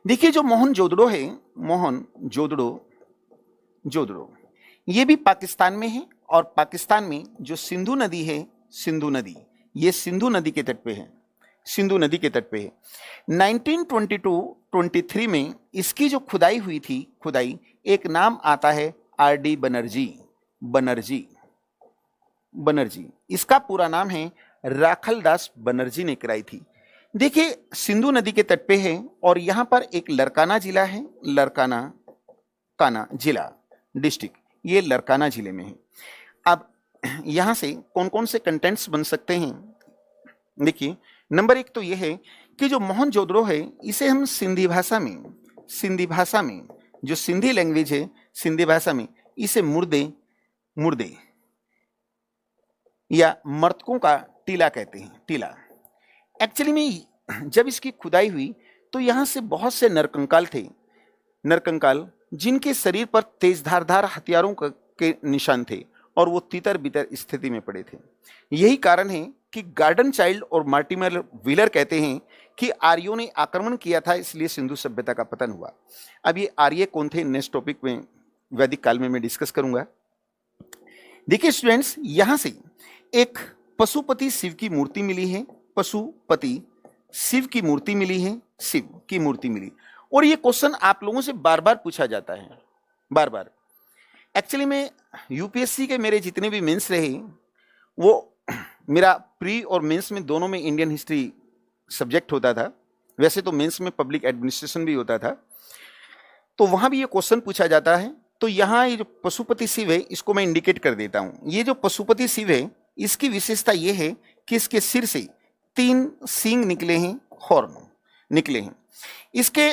A: देखिए, जो मोहनजोदड़ो है, मोहनजोदड़ो ये भी पाकिस्तान में है। और पाकिस्तान में जो सिंधु नदी है, ये सिंधु नदी के तट पे है, 1922-23 में इसकी जो खुदाई हुई थी, एक नाम आता है R.D. बनर्जी। इसका पूरा नाम है राखलदास बनर्जी ने कराई थी। देखिए, सिंधु नदी के तट पे है और यहां पर एक लरकाना जिला है, काना जिला डिस्ट्रिक्ट, ये लरकाना जिले में है। अब यहां से कौन कौन से कंटेंट्स बन सकते हैं, देखिए नंबर 1 तो यह है कि जो मोहनजोदड़ो है इसे हम सिंधी भाषा में जो सिंधी लैंग्वेज है, सिंधी भाषा में इसे मुर्दे या मृतकों का टीला कहते हैं, टीला। एक्चुअली में जब इसकी खुदाई हुई तो यहां से बहुत से नरकंकाल जिनके शरीर पर तेज धारदार हथियारों के निशान थे और वो तितर बितर स्थिति में पड़े थे। यही कारण है कि गार्डन चाइल्ड और मार्टिमर व्हीलर कहते हैं कि आर्यों ने आक्रमण किया था, इसलिए सिंधु सभ्यता का पतन हुआ। अब ये आर्य कौन थे, नेक्स्ट टॉपिक में वैदिक काल में मैं डिस्कस करूंगा। देखिए स्टूडेंट्स, यहां से एक पशुपति शिव की मूर्ति मिली है, शिव की मूर्ति मिली। और ये क्वेश्चन आप लोगों से बार बार पूछा जाता है, बार। एक्चुअली में यूपीएससी के मेरे जितने भी मेंस रहे, वो मेरा प्री और मेंस में दोनों में इंडियन हिस्ट्री सब्जेक्ट होता था। वैसे तो मेंस में पब्लिक एडमिनिस्ट्रेशन भी होता था, तो वहां भी ये क्वेश्चन पूछा जाता है। तो यहाँ ये जो पशुपति शिव है इसको मैं इंडिकेट कर देता हूं। ये जो पशुपति शिव है इसकी विशेषता ये है कि इसके सिर से 3 सींग निकले हैं, हॉर्न निकले हैं इसके।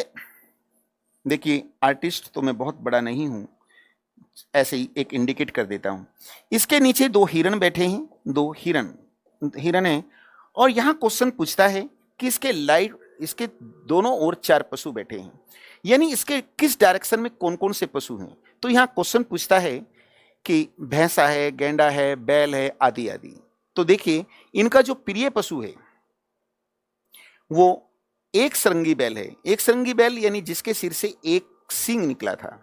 A: देखिए, आर्टिस्ट तो मैं बहुत बड़ा नहीं हूं, ऐसे ही एक इंडिकेट कर देता हूं। इसके नीचे 2 हिरण बैठे हैं, 2 हिरण हैं। और यहां क्वेश्चन पूछता है कि इसके दोनों ओर 4 पशु बैठे हैं, यानी इसके किस डायरेक्शन में कौन कौन से पशु हैं। तो यहां क्वेश्चन पूछता है कि भैंसा है, गैंडा है, बैल है, आदि आदि। तो देखिए, इनका जो प्रिय पशु है वो एक सरंगी बैल है। एक सरंगी बैल यानी जिसके सिर से 1 सींग निकला था।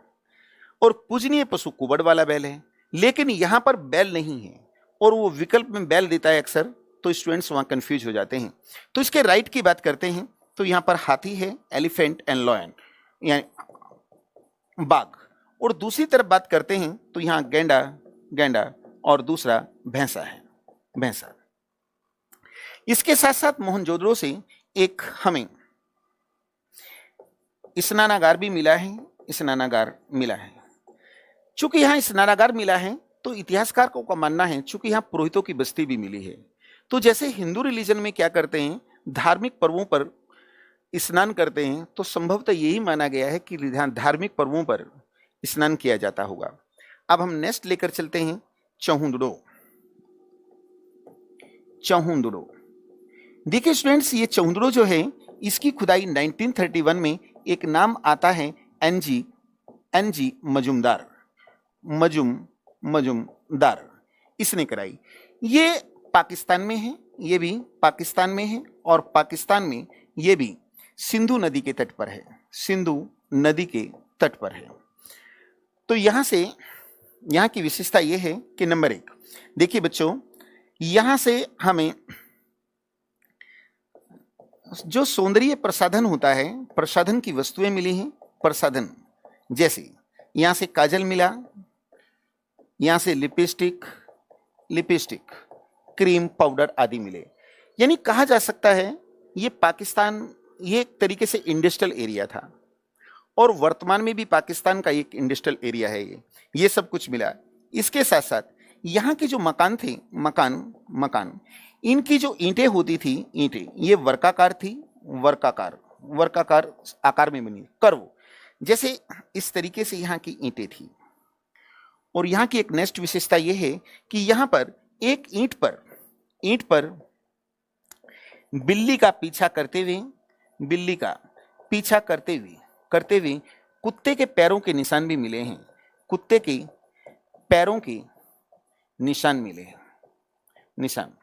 A: और पूजनीय पशु कुबड़ वाला बैल है, लेकिन यहां पर बैल नहीं है और वो विकल्प में बैल देता है अक्सर, तो स्टूडेंट्स वहां कंफ्यूज हो जाते हैं। तो इसके राइट की बात करते हैं तो यहां पर हाथी है, एलिफेंट एंड लॉयन यानी बाघ। और दूसरी तरफ बात करते हैं तो यहां गैंडा और दूसरा भैंसा है, भैंसा। इसके साथ साथ मोहनजोदड़ो से एक हमें स्नानागार भी मिला है, चूंकि यहाँ स्नानागार मिला है तो इतिहासकारों का मानना है चूंकि यहाँ पुरोहितों की बस्ती भी मिली है, तो जैसे हिंदू रिलीजन में क्या करते हैं, धार्मिक पर्वों पर स्नान करते हैं, तो संभवतः यही माना गया है कि धार्मिक पर्वों पर स्नान किया जाता होगा। अब हम नेक्स्ट लेकर चलते हैं चौहुंदड़ो। चौहुंदड़ो, देखिए स्टूडेंट्स, ये चौहुंदड़ो जो है इसकी खुदाई 1931 में एक नाम आता है एनजी मजुमदार, इसने कराई। ये पाकिस्तान में है, ये भी पाकिस्तान में है, और पाकिस्तान में ये भी सिंधु नदी के तट पर है, सिंधु नदी के तट पर है। तो यहाँ से यहाँ की विशेषता ये है कि नंबर 1, देखिए बच्चों, यहाँ से हमें जो सौंदर्य प्रसाधन होता है, प्रसाधन की वस्तुएं मिली हैं। प्रसाधन जैसे यहाँ से काजल मिला, यहाँ से लिपस्टिक, क्रीम, पाउडर आदि मिले। यानी कहा जा सकता है ये पाकिस्तान, ये एक तरीके से इंडस्ट्रियल एरिया था, और वर्तमान में भी पाकिस्तान का एक इंडस्ट्रियल एरिया है ये सब कुछ मिला। इसके साथ साथ यहाँ के जो मकान थे, मकान इनकी जो ईंटें होती थी, ईंटें ये वर्गाकार थी, वर्गाकार आकार में बनी, कर्व, जैसे इस तरीके से यहाँ की ईंटें थी। और यहाँ की एक नेक्स्ट विशेषता ये है कि यहाँ पर एक ईंट पर बिल्ली का पीछा करते हुए कुत्ते के पैरों के निशान भी मिले हैं, कुत्ते के पैरों के निशान मिले हैं, निशान।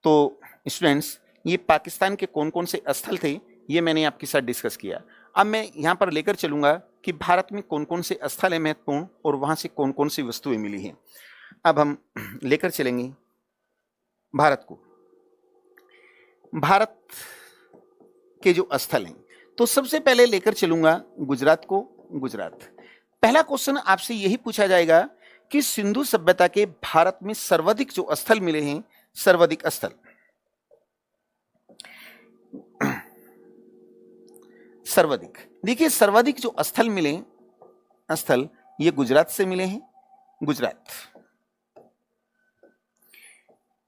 A: तो स्टूडेंट्स, ये पाकिस्तान के कौन कौन से स्थल थे ये मैंने आपके साथ डिस्कस किया। अब मैं यहाँ पर लेकर चलूंगा कि भारत में कौन कौन से स्थल है महत्वपूर्ण, और वहां से कौन कौन सी वस्तुएं मिली हैं। अब हम लेकर चलेंगे भारत को, भारत के जो स्थल हैं। तो सबसे पहले लेकर चलूंगा गुजरात को। गुजरात, पहला क्वेश्चन आपसे यही पूछा जाएगा कि सिंधु सभ्यता के भारत में सर्वाधिक जो स्थल मिले हैं, सर्वाधिक स्थल, सर्वाधिक, देखिए सर्वाधिक जो स्थल मिले, स्थल ये गुजरात से मिले हैं,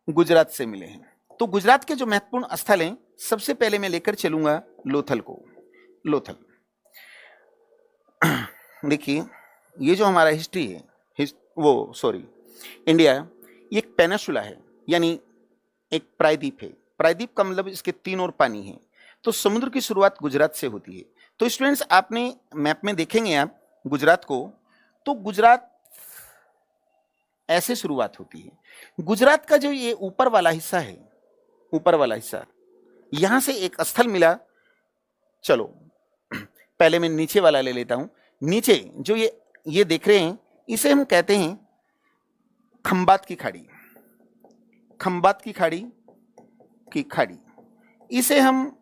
A: गुजरात से मिले हैं। तो गुजरात के जो महत्वपूर्ण स्थल हैं, सबसे पहले मैं लेकर चलूंगा लोथल को। लोथल, देखिए ये जो हमारा हिस्ट्री है, इंडिया, ये एक पेनिनसुला है, यानी एक प्रायद्वीप है। प्रायद्वीप का मतलब इसके 3 ओर पानी है। तो समुद्र की शुरुआत गुजरात से होती है। तो स्टूडेंट्स, आपने मैप में देखेंगे आप गुजरात को, तो गुजरात ऐसे शुरुआत होती है। गुजरात का जो ये ऊपर वाला हिस्सा है, ऊपर वाला हिस्सा, यहां से एक स्थल मिला। चलो पहले मैं नीचे वाला ले लेता हूं। नीचे जो ये देख रहे हैं, इसे हम कहते हैं खंबात की खाड़ी, खंबात की खाड़ी। इसे हम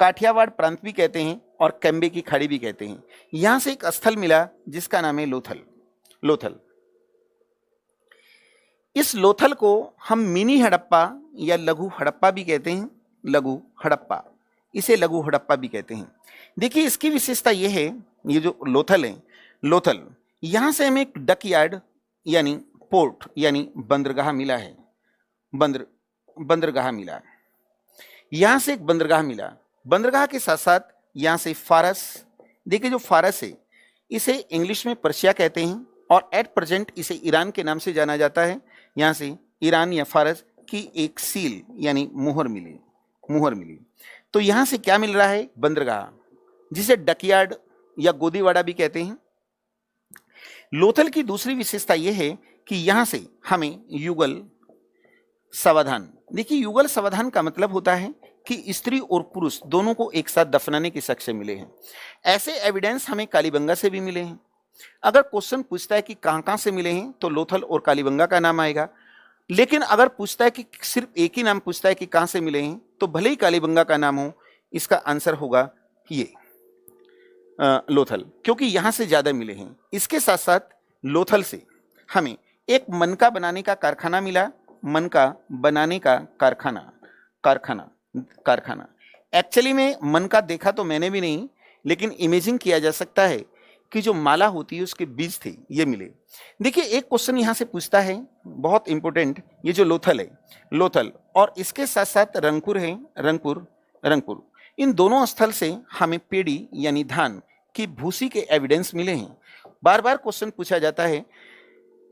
A: काठियावाड़ प्रांत भी कहते हैं और कैम्बे की खाड़ी भी कहते हैं। यहां से एक स्थल मिला जिसका नाम है लोथल। इस लोथल को हम मिनी हड़प्पा या लघु हड़प्पा भी कहते हैं, इसे लघु हड़प्पा भी कहते हैं। देखिए इसकी विशेषता यह है, ये जो लोथल है, यहां से हमें एक डक यार्ड यानी पोर्ट यानी बंदरगाह मिला है, बंदरगाह मिला। यहां से एक बंदरगाह मिला। बंदरगाह के साथ साथ यहां से फारस, देखिए जो फारस है इसे इंग्लिश में पर्शिया कहते हैं, और एट प्रेजेंट इसे ईरान के नाम से जाना जाता है। यहां से ईरान या फारस की एक सील यानी मुहर मिली। तो यहां से क्या मिल रहा है, बंदरगाह, जिसे डकयार्ड या गोदीवाड़ा भी कहते हैं। लोथल की दूसरी विशेषता यह है कि यहां से हमें युगल समाधान, देखिए युगल समाधान का मतलब होता है कि स्त्री और पुरुष दोनों को एक साथ दफनाने के साक्ष्य मिले हैं। ऐसे एविडेंस हमें कालीबंगा से भी मिले हैं। अगर क्वेश्चन पूछता है कि कहां से मिले हैं, तो लोथल और कालीबंगा का नाम आएगा। लेकिन अगर पूछता है कि सिर्फ एक ही नाम पूछता है कि कहां से मिले हैं, तो भले ही कालीबंगा का नाम हो, इसका आंसर होगा ये लोथल, क्योंकि यहां से ज्यादा मिले हैं। इसके साथ साथ लोथल से हमें एक मनका बनाने का कारखाना मिला, मनका बनाने का कारखाना। एक्चुअली में मनका देखा तो मैंने भी नहीं, लेकिन इमेजिन किया जा सकता है की जो माला होती है उसके बीज थे, ये मिले। देखिए एक क्वेश्चन यहाँ से पूछता है, बहुत इंपॉर्टेंट, ये जो लोथल है, लोथल और इसके साथ साथ रंगपुर है, रंगपुर, इन दोनों स्थल से हमें पेड़ी यानी धान की भूसी के एविडेंस मिले हैं। बार बार क्वेश्चन पूछा जाता है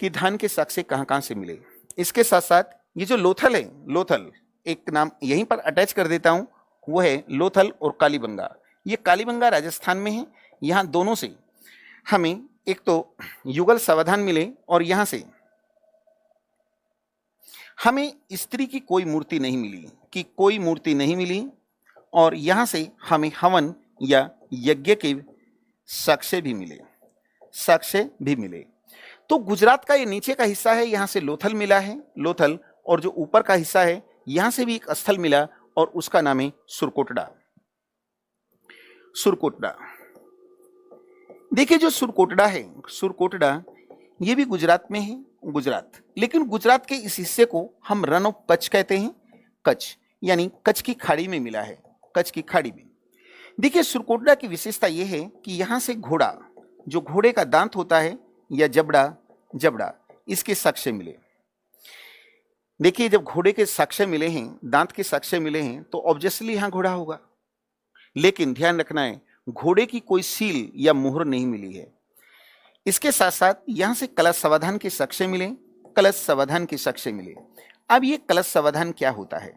A: कि धान के साक्ष्य कहाँ कहाँ से मिले। इसके साथ साथ ये जो लोथल है, लोथल एक नाम यहीं पर अटैच कर देता हूं, वो है लोथल और कालीबंगा। ये कालीबंगा राजस्थान में है। यहाँ दोनों से हमें एक तो युगल सावधान मिले और यहां से हमें स्त्री की कोई मूर्ति नहीं मिली, कि कोई मूर्ति नहीं मिली, और यहां से हमें हवन या यज्ञ के साक्ष्य भी मिले, साक्ष्य भी मिले। तो गुजरात का ये नीचे का हिस्सा है, यहां से लोथल मिला है, लोथल, और जो ऊपर का हिस्सा है यहां से भी एक स्थल मिला और उसका नाम है सुरकोटड़ा, सुरकोटड़ा। देखिए जो सुरकोटड़ा है, सुरकोटड़ा ये भी गुजरात में है, गुजरात, लेकिन गुजरात के इस हिस्से को हम रन ऑफ कच्छ कहते हैं, कच्छ यानी कच्छ की खाड़ी में मिला है, कच्छ की खाड़ी में। देखिए सुरकोटड़ा की विशेषता यह है कि यहां से घोड़ा, जो घोड़े का दांत होता है या जबड़ा, इसके साक्ष्य मिले। देखिए जब घोड़े के साक्ष्य मिले हैं, दांत के साक्ष्य मिले हैं, तो ऑब्वियसली यहां घोड़ा होगा, लेकिन ध्यान रखना है घोड़े की कोई सील या मुहर नहीं मिली है। इसके साथ साथ यहां से कलश समाधान के साक्ष्य मिले, कलश समाधान के साक्ष्य मिले। अब ये कलश समाधान क्या होता है?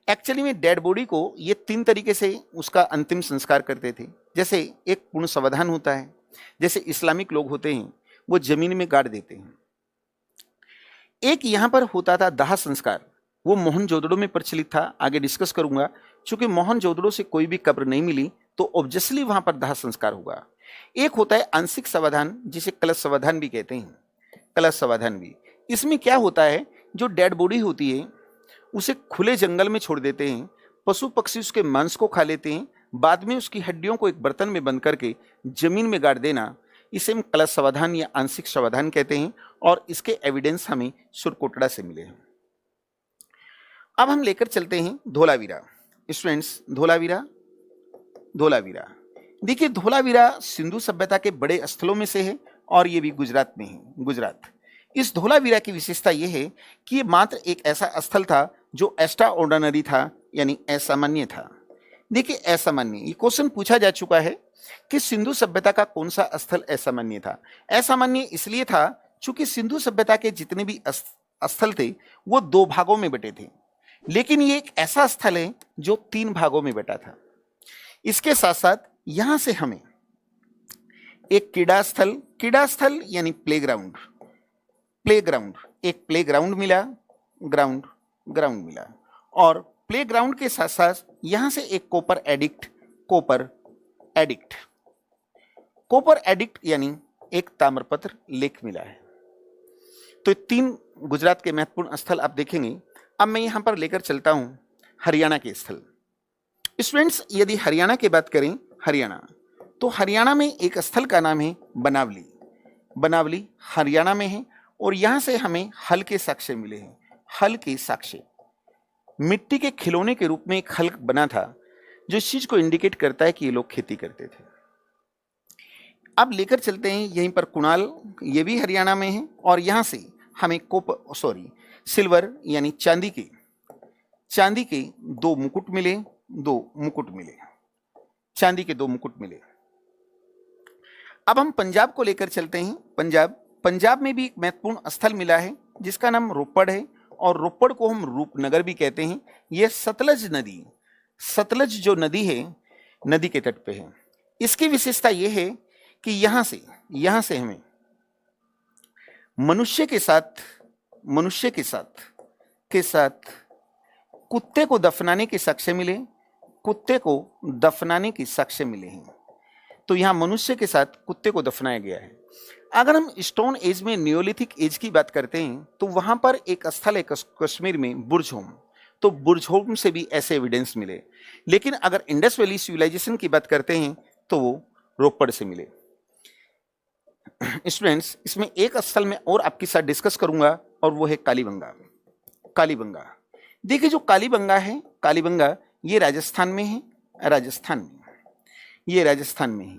A: एक्चुअली में डेड बॉडी को ये 3 तरीके से उसका अंतिम संस्कार करते थे। जैसे एक पूर्ण समाधान होता है, जैसे इस्लामिक लोग होते हैं वो जमीन में गाड़ देते हैं। एक यहां पर होता था दाह संस्कार, वो मोहनजोदड़ो में प्रचलित था, आगे डिस्कस करूंगा। चूंकि मोहनजोदड़ो से कोई भी कब्र नहीं मिली तो ऑब्वियसली वहां पर दाह संस्कार होगा। एक होता है आंशिक समाधान, जिसे कलश समाधान भी कहते हैं, कलश समाधान भी। इसमें क्या होता है, जो डेड बॉडी होती है उसे खुले जंगल में छोड़ देते हैं, पशु पक्षी उसके मांस को खा लेते हैं, बाद में उसकी हड्डियों को एक बर्तन में बंद करके जमीन में गाड़ देना, इसे हम कलश समाधान या आंशिक समाधान कहते हैं। और इसके एविडेंस हमें सुरकोटड़ा से मिले हैं। अब हम लेकर चलते हैं धोलावीरा। स्टूडेंट्स धोलावीरा, धोलावीरा देखिए धोलावीरा सिंधु सभ्यता के बड़े स्थलों में से है और ये भी गुजरात में है, गुजरात। इस धोलावीरा की विशेषता यह है कि ये मात्र एक ऐसा स्थल था जो एक्स्ट्रा ऑर्डिनरी था, यानी असामान्य था। देखिए असामान्य, ये क्वेश्चन पूछा जा चुका है कि सिंधु सभ्यता का कौन सा स्थल असामान्य था। असामान्य इसलिए था चूंकि सिंधु सभ्यता के जितने भी स्थल थे वो 2 भागों में बटे थे, लेकिन ये एक ऐसा स्थल है जो 3 भागों में बटा था। इसके साथ साथ यहां से हमें एक क्रीड़ा स्थल यानी प्लेग्राउंड, एक प्लेग्राउंड मिला, ग्राउंड मिला, और प्लेग्राउंड के साथ साथ यहां से एक कोपर एडिक्ट यानी एक ताम्रपत्र लेख मिला है। तो 3 गुजरात के महत्वपूर्ण स्थल आप देखेंगे। अब मैं यहां पर लेकर चलता हूं हरियाणा के स्थल। स्टूडेंट्स यदि हरियाणा की बात करें, हरियाणा, तो हरियाणा में एक स्थल का नाम है बनावली हरियाणा में है, और यहां से हमें हल के साक्ष्य मिले हैं। हल के साक्ष्य मिट्टी के खिलौने के रूप में एक हल बना था, जो इस चीज को इंडिकेट करता है कि ये लोग खेती करते थे। अब लेकर चलते हैं यहीं पर कुणाल, ये भी हरियाणा में है, और यहां से हमें सिल्वर यानी चांदी के 2 मुकुट मिले, चांदी के 2 मुकुट मिले। अब हम पंजाब को लेकर चलते हैं। पंजाब में भी एक महत्वपूर्ण स्थल मिला है जिसका नाम रोपड़ है, और रोपड़ को हम रूपनगर भी कहते हैं। यह सतलज जो नदी है, नदी के तट पे है। इसकी विशेषता यह है कि यहां से हमें मनुष्य के साथ कुत्ते को दफनाने के साक्ष्य मिले, हैं। तो यहां मनुष्य के साथ कुत्ते को दफनाया गया है। अगर हम स्टोन एज में नियोलिथिक एज की बात करते हैं तो वहां पर एक स्थल है कश्मीर में, बुर्जहोम, तो बुर्जहोम से भी ऐसे एविडेंस मिले। लेकिन अगर इंडस वैली सिविलाइजेशन की बात करते हैं तो वो रोपड़ से मिले। स्टूडेंट्स इसमें एक स्थल में और आपके साथ डिस्कस करूंगा, और वो है कालीबंगा। देखिए जो कालीबंगा ये राजस्थान में है, ये राजस्थान में है।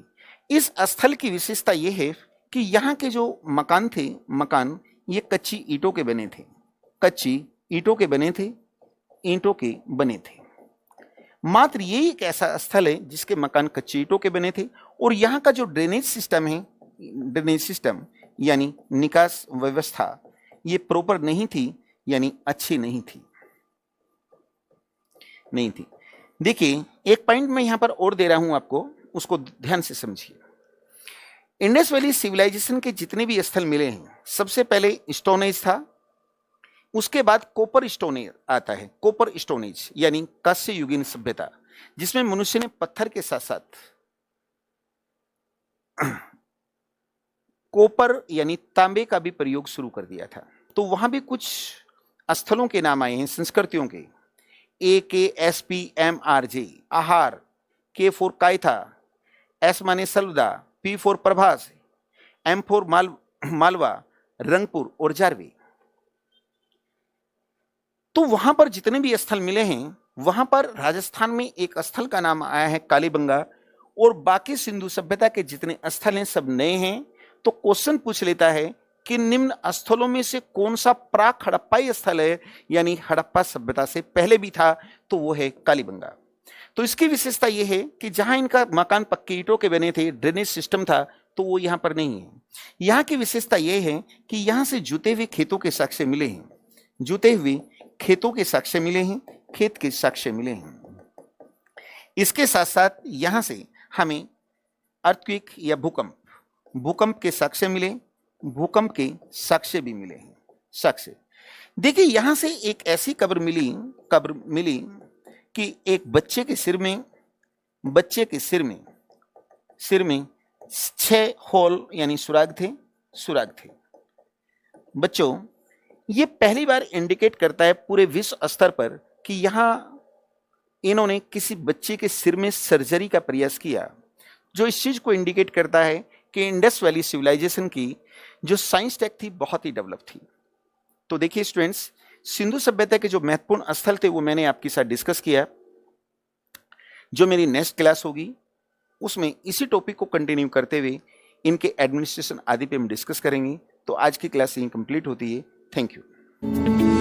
A: इस स्थल की विशेषता यह है कि यहाँ के जो मकान थे, मकान ये कच्ची ईंटों के बने थे, कच्ची ईंटों के बने थे, ईंटों के बने थे। मात्र यही एक ऐसा स्थल है जिसके मकान कच्ची ईंटों के बने थे और यहाँ का जो ड्रेनेज सिस्टम है, ड्रेनेज सिस्टम यानी निकास व्यवस्था, ये प्रॉपर नहीं थी, यानी अच्छी नहीं थी। देखिए एक पॉइंट मैं यहां पर और दे रहा हूं आपको, उसको ध्यान से समझिए। इंडस वैली सिविलाइजेशन के जितने भी स्थल मिले हैं, सबसे पहले स्टोन एज था, उसके बाद कोपर स्टोन एज आता है। कोपर स्टोन एज यानी कांस्य युगीन सभ्यता, जिसमें मनुष्य ने पत्थर के साथ साथ कोपर यानी तांबे का भी प्रयोग शुरू कर दिया था। तो वहां भी कुछ स्थलों के नाम आए हैं संस्कृतियों के। AKSPMRJ आहार, K फॉर कायथा, S माने सलदा, P for Prabhas, M for Malwa, Rangpur और जारवे। तो वहां पर जितने भी स्थल मिले हैं, वहां पर राजस्थान में एक स्थल का नाम आया है कालीबंगा, और बाकी सिंधु सभ्यता के जितने स्थल हैं सब नए हैं। तो क्वेश्चन पूछ लेता है कि निम्न स्थलों में से कौन सा प्राक हड़प्पाई स्थल है, यानी हड़प्पा सभ्यता से पहले भी था, तो वो है कालीबंगा। तो इसकी विशेषता यह है कि जहां इनका मकान पक्की ईंटों के बने थे, ड्रेनेज सिस्टम था, तो वो यहां पर नहीं है। यहाँ की विशेषता यह है कि यहां से जुते हुए खेतों के साक्ष्य मिले हैं, जुते हुए खेतों के साक्ष्य मिले हैं, खेत के साक्ष्य मिले हैं। इसके साथ साथ यहां से हमें अर्थक्वेक या भूकंप के साक्ष्य मिले, भूकंप के साक्ष्य भी मिले हैं। साक्ष्य देखिए, यहां से एक ऐसी कब्र मिली कि एक बच्चे के सिर में 6 होल यानी सुराग थे। बच्चों, ये पहली बार इंडिकेट करता है पूरे विश्व स्तर पर कि यहां इन्होंने किसी बच्चे के सिर में सर्जरी का प्रयास किया, जो इस चीज को इंडिकेट करता है कि इंडस वैली सिविलाइजेशन की जो साइंस टेक थी बहुत ही डेवलप थी। तो देखिए स्टूडेंट्स, सिंधु सभ्यता के जो महत्वपूर्ण स्थल थे वो मैंने आपके साथ डिस्कस किया। जो मेरी नेक्स्ट क्लास होगी उसमें इसी टॉपिक को कंटिन्यू करते हुए इनके एडमिनिस्ट्रेशन आदि पे हम डिस्कस करेंगे। तो आज की क्लास यहीं कंप्लीट होती है। Thank you.